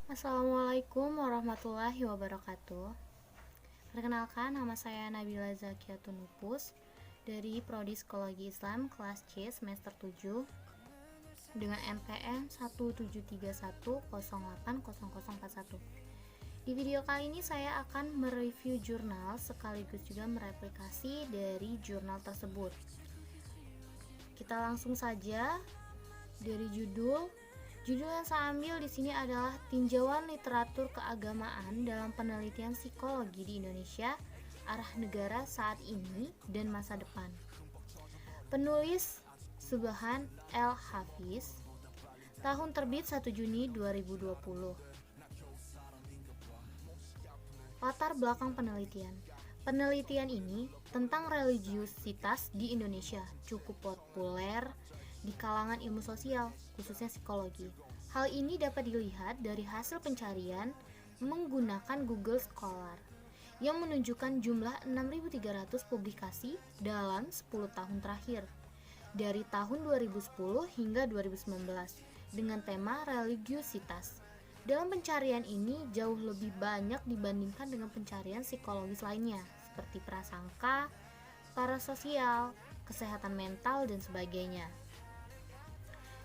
Assalamualaikum warahmatullahi wabarakatuh. Perkenalkan, nama saya Nabila Zakiatun Nupus dari Prodi Psikologi Islam kelas C semester 7 dengan NPM 173108041. Di video kali ini saya akan mereview jurnal sekaligus juga mereplikasi dari jurnal tersebut. Kita langsung saja dari judul. Judul yang saya ambil di sini adalah Tinjauan Literatur Keagamaan dalam Penelitian Psikologi di Indonesia, Arah Negara Saat Ini dan Masa Depan. Penulis Subhan L. Hafiz. Tahun terbit 1 Juni 2020. Latar belakang penelitian. Penelitian ini tentang religiusitas di Indonesia cukup populer di kalangan ilmu sosial, khususnya psikologi. Hal ini dapat dilihat dari hasil pencarian menggunakan Google Scholar yang menunjukkan jumlah 6.300 publikasi dalam 10 tahun terakhir, dari tahun 2010 hingga 2019, dengan tema religiusitas. Dalam pencarian ini jauh lebih banyak dibandingkan dengan pencarian psikologis lainnya, seperti prasangka, parasosial, kesehatan mental, dan sebagainya.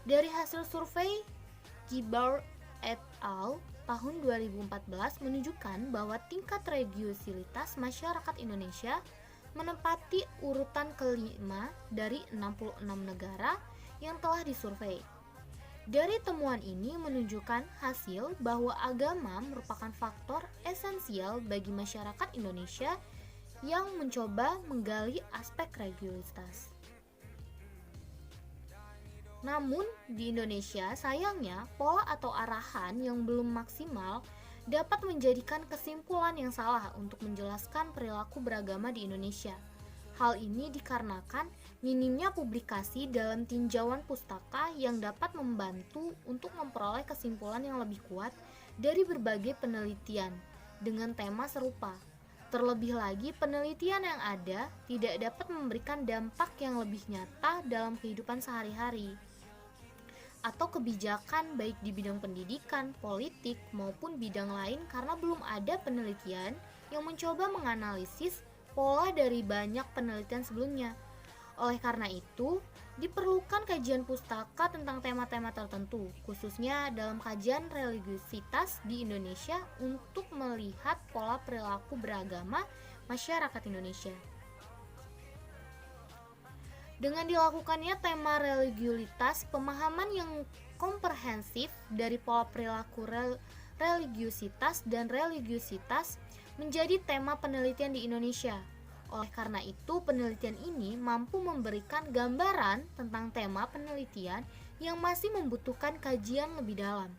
Dari hasil survei Gibbard et al. Tahun 2014 menunjukkan bahwa tingkat religiusitas masyarakat Indonesia menempati urutan kelima dari 66 negara yang telah disurvei. Dari temuan ini menunjukkan hasil bahwa agama merupakan faktor esensial bagi masyarakat Indonesia yang mencoba menggali aspek religiusitas. Namun, di Indonesia, sayangnya, pola atau arahan yang belum maksimal dapat menjadikan kesimpulan yang salah untuk menjelaskan perilaku beragama di Indonesia. Hal ini dikarenakan minimnya publikasi dalam tinjauan pustaka yang dapat membantu untuk memperoleh kesimpulan yang lebih kuat dari berbagai penelitian dengan tema serupa. Terlebih lagi, penelitian yang ada tidak dapat memberikan dampak yang lebih nyata dalam kehidupan sehari-hari atau kebijakan baik di bidang pendidikan, politik, maupun bidang lain karena belum ada penelitian yang mencoba menganalisis pola dari banyak penelitian sebelumnya. Oleh karena itu, diperlukan kajian pustaka tentang tema-tema tertentu, khususnya dalam kajian religiusitas di Indonesia untuk melihat pola perilaku beragama masyarakat Indonesia. Dengan dilakukannya tema religiusitas, pemahaman yang komprehensif dari pola perilaku religiusitas dan religiusitas menjadi tema penelitian di Indonesia. Oleh karena itu, penelitian ini mampu memberikan gambaran tentang tema penelitian yang masih membutuhkan kajian lebih dalam.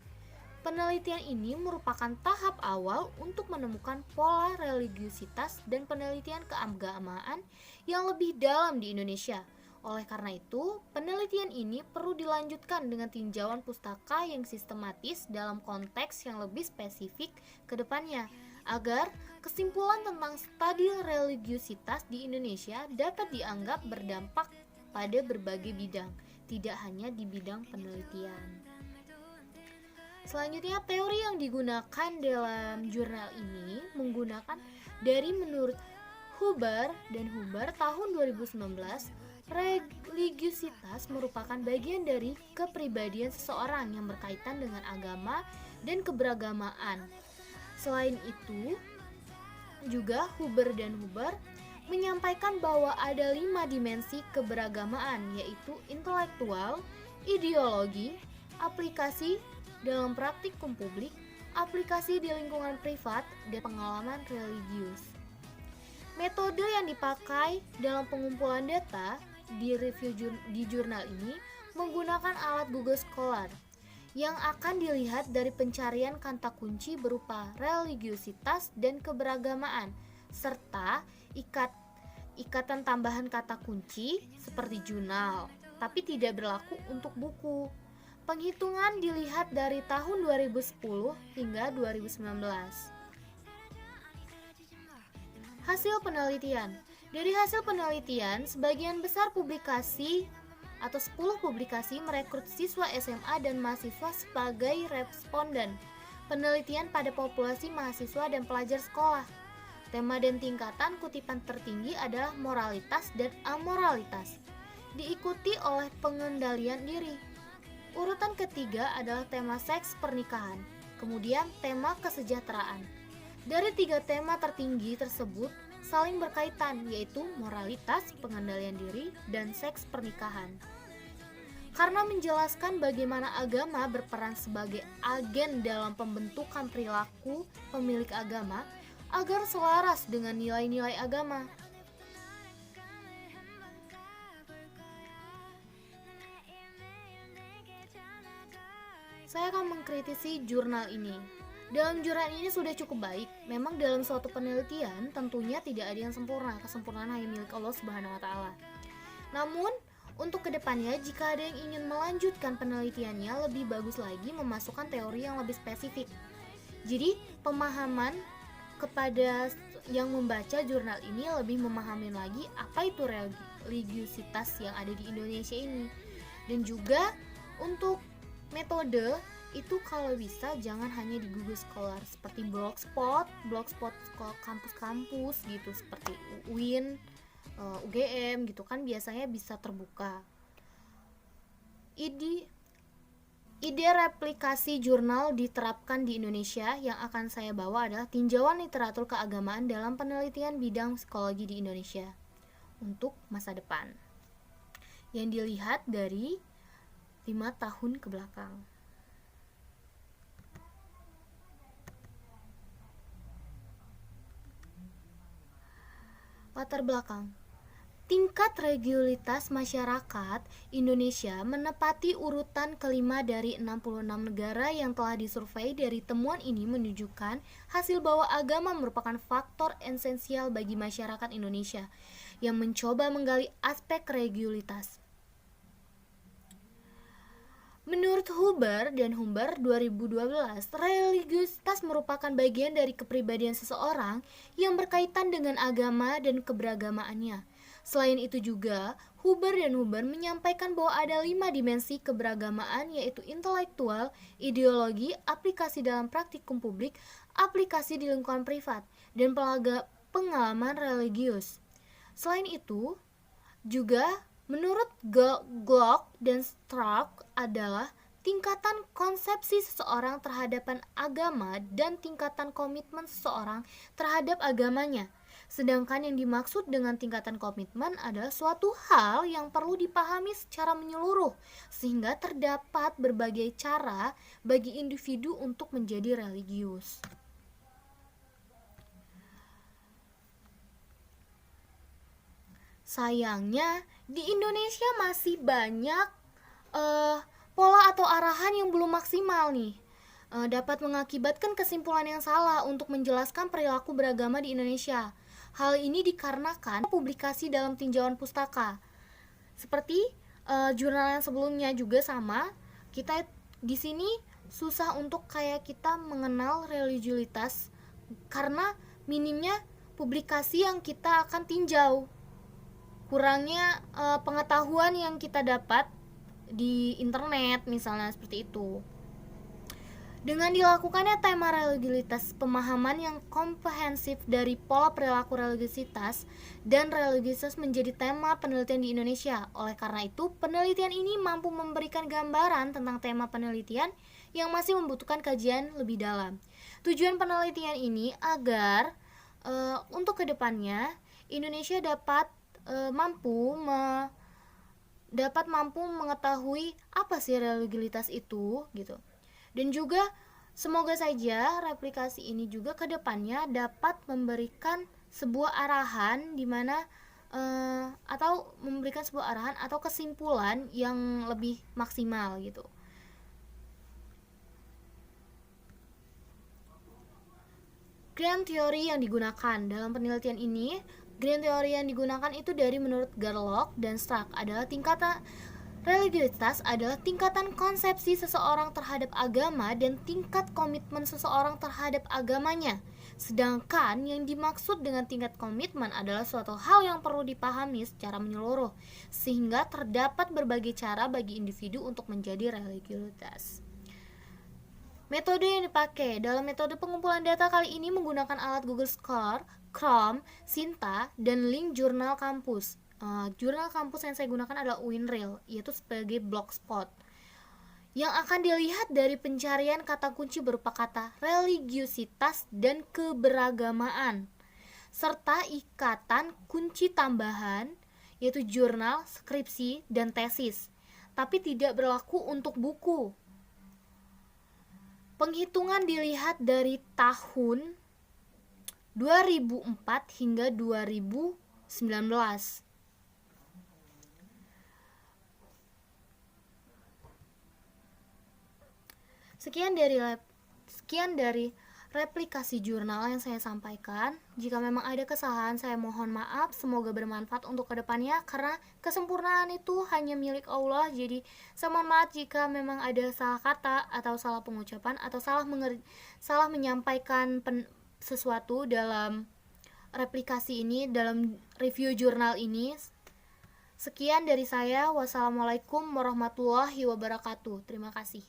Penelitian ini merupakan tahap awal untuk menemukan pola religiusitas dan penelitian keagamaan yang lebih dalam di Indonesia. Oleh karena itu, penelitian ini perlu dilanjutkan dengan tinjauan pustaka yang sistematis dalam konteks yang lebih spesifik ke depannya, agar kesimpulan tentang studi religiusitas di Indonesia dapat dianggap berdampak pada berbagai bidang, tidak hanya di bidang penelitian. Selanjutnya, teori yang digunakan dalam jurnal ini menggunakan dari menurut Huber dan Huber tahun 2019. Religiusitas merupakan bagian dari kepribadian seseorang yang berkaitan dengan agama dan keberagamaan. Selain itu, juga Huber dan Huber menyampaikan bahwa ada 5 dimensi keberagamaan, yaitu intelektual, ideologi, aplikasi dalam praktikum publik, aplikasi di lingkungan privat, dan pengalaman religius. Metode yang dipakai dalam pengumpulan data di review di jurnal ini menggunakan alat Google Scholar yang akan dilihat dari pencarian kata kunci berupa religiusitas dan keberagamaan serta ikatan tambahan kata kunci seperti jurnal, tapi tidak berlaku untuk buku. Penghitungan dilihat dari tahun 2010 hingga 2019. Hasil penelitian. Dari hasil penelitian, sebagian besar publikasi atau 10 publikasi merekrut siswa SMA dan mahasiswa sebagai responden. penelitian pada populasi mahasiswa dan pelajar sekolah. Tema dan tingkatan kutipan tertinggi adalah moralitas dan amoralitas, diikuti oleh pengendalian diri. Urutan ketiga adalah tema seks pernikahan, kemudian tema kesejahteraan. Dari 3 tema tertinggi tersebut saling berkaitan, yaitu moralitas, pengendalian diri, dan seks pernikahan. Karena menjelaskan bagaimana agama berperan sebagai agen dalam pembentukan perilaku pemilik agama agar selaras dengan nilai-nilai agama. Saya akan mengkritisi jurnal ini. Dalam jurnal ini sudah cukup baik. Memang dalam suatu penelitian tentunya tidak ada yang sempurna. Kesempurnaan hanya milik Allah Subhanahu wa taala. Namun, untuk kedepannya jika ada yang ingin melanjutkan penelitiannya, lebih bagus lagi memasukkan teori yang lebih spesifik. Jadi, pemahaman kepada yang membaca jurnal ini lebih memahami lagi apa itu religiusitas yang ada di Indonesia ini. Dan juga untuk metode itu kalau bisa jangan hanya di Google Scholar seperti blogspot kampus-kampus gitu seperti UIN, UGM gitu kan biasanya bisa terbuka. Ide replikasi jurnal diterapkan di Indonesia yang akan saya bawa adalah tinjauan literatur keagamaan dalam penelitian bidang psikologi di Indonesia untuk masa depan yang dilihat dari 5 tahun ke belakang. Latar belakang. Tingkat religiusitas masyarakat Indonesia menepati urutan kelima dari 66 negara yang telah disurvei. Dari temuan ini menunjukkan hasil bahwa agama merupakan faktor esensial bagi masyarakat Indonesia yang mencoba menggali aspek religiusitas. Menurut Huber dan Humber 2012, religiusitas merupakan bagian dari kepribadian seseorang yang berkaitan dengan agama dan keberagamaannya. Selain itu juga, Huber dan Humber menyampaikan bahwa ada 5 dimensi keberagamaan, yaitu intelektual, ideologi, aplikasi dalam praktikum publik, aplikasi di lingkungan privat, dan pengalaman religius. Selain itu, juga menurut Glock dan Stark adalah tingkatan konsepsi seseorang terhadap agama dan tingkatan komitmen seseorang terhadap agamanya. Sedangkan yang dimaksud dengan tingkatan komitmen adalah suatu hal yang perlu dipahami secara menyeluruh, sehingga terdapat berbagai cara bagi individu untuk menjadi religius. Sayangnya, di Indonesia masih banyak pola atau arahan yang belum maksimal nih. Dapat mengakibatkan kesimpulan yang salah untuk menjelaskan perilaku beragama di Indonesia. Hal ini dikarenakan publikasi dalam tinjauan pustaka. Seperti jurnal yang sebelumnya juga sama, kita di sini susah untuk kayak kita mengenal religiusitas karena minimnya publikasi yang kita akan tinjau. Kurangnya pengetahuan yang kita dapat di internet misalnya seperti itu. Dengan dilakukannya tema religiusitas, pemahaman yang komprehensif dari pola perilaku religiusitas dan religiusitas menjadi tema penelitian di Indonesia. Oleh karena itu, penelitian ini mampu memberikan gambaran tentang tema penelitian yang masih membutuhkan kajian lebih dalam. Tujuan penelitian ini agar untuk kedepannya Indonesia dapat mampu mengetahui apa sih religiusitas itu gitu. Dan juga semoga saja replikasi ini juga ke depannya dapat memberikan sebuah arahan di mana atau memberikan sebuah arahan atau kesimpulan yang lebih maksimal gitu. Grand teori yang digunakan dalam penelitian ini, grand teori yang digunakan itu dari menurut Gerlock dan Stark adalah tingkatan religiusitas adalah tingkatan konsepsi seseorang terhadap agama dan tingkat komitmen seseorang terhadap agamanya. Sedangkan yang dimaksud dengan tingkat komitmen adalah suatu hal yang perlu dipahami secara menyeluruh, sehingga terdapat berbagai cara bagi individu untuk menjadi religiusitas. Metode yang dipakai dalam metode pengumpulan data kali ini menggunakan alat Google Scholar, Chrome, Sinta, dan link jurnal kampus. Jurnal kampus yang saya gunakan adalah Winrail, yaitu sebagai blogspot. Yang akan dilihat dari pencarian kata kunci berupa kata religiusitas dan keberagamaan, serta ikatan kunci tambahan, yaitu jurnal, skripsi, dan tesis, tapi tidak berlaku untuk buku. Penghitungan dilihat dari tahun 2004 hingga 2019. Sekian dari replikasi jurnal yang saya sampaikan. Jika memang ada kesalahan, saya mohon maaf. Semoga bermanfaat untuk kedepannya, karena kesempurnaan itu hanya milik Allah. Jadi saya mohon maaf jika memang ada salah kata atau salah pengucapan atau salah menyampaikan sesuatu dalam replikasi ini, dalam review jurnal ini. Sekian dari saya. Wassalamualaikum warahmatullahi wabarakatuh. Terima kasih.